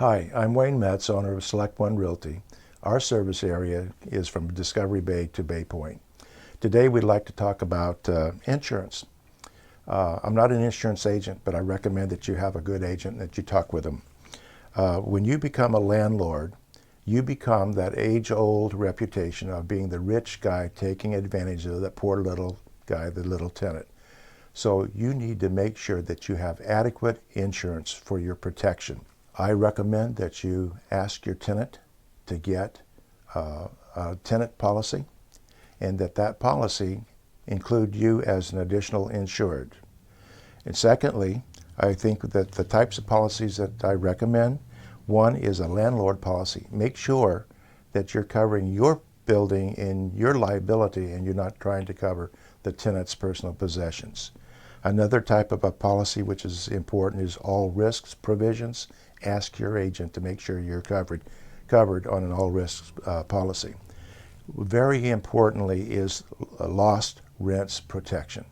Hi, I'm Wayne Metz, owner of Select One Realty. Our service area is from Discovery Bay to Bay Point. Today we'd like to talk about insurance. I'm not an insurance agent, but I recommend that you have a good agent and that you talk with them. When you become a landlord, you become that age-old reputation of being the rich guy taking advantage of that poor little guy, the little tenant. So you need to make sure that you have adequate insurance for your protection. I recommend that you ask your tenant to get a tenant policy, and that policy include you as an additional insured. And secondly, I think that the types of policies that I recommend, one is a landlord policy. Make sure that you're covering your building and your liability and you're not trying to cover the tenant's personal possessions. Another type of a policy which is important is all risks provisions. Ask your agent to make sure you're covered on an all risks policy. Very importantly is lost rents protection.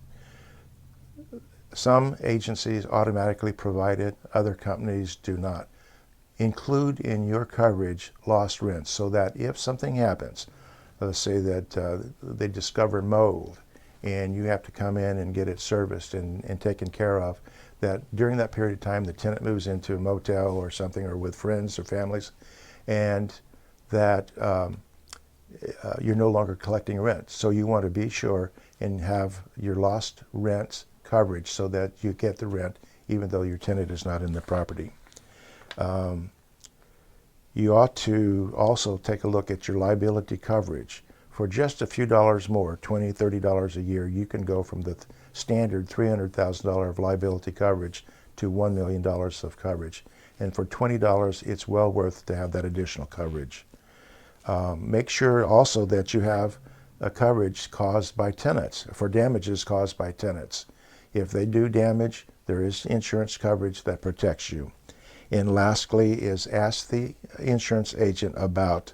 Some agencies automatically provide it, other companies do not. Include in your coverage lost rents so that if something happens, let's say that they discover mold and you have to come in and get it serviced and taken care of, that during that period of time the tenant moves into a motel or something or with friends or families, and that you're no longer collecting rent. So you want to be sure and have your lost rents coverage so that you get the rent even though your tenant is not in the property. You ought to also take a look at your liability coverage. For just a few dollars more, $20, $30 a year, you can go from the standard $300,000 of liability coverage to $1 million of coverage. And for $20, it's well worth to have that additional coverage. Make sure also that you have a coverage caused by tenants, for damages caused by tenants. If they do damage, there is insurance coverage that protects you. And lastly is ask the insurance agent about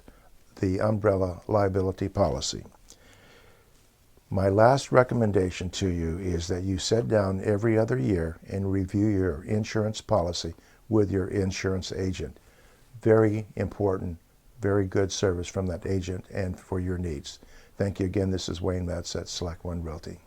the umbrella liability policy. My last recommendation to you is that you sit down every other year and review your insurance policy with your insurance agent. Very important, very good service from that agent and for your needs. Thank you again. This is Wayne Metz at Select One Realty.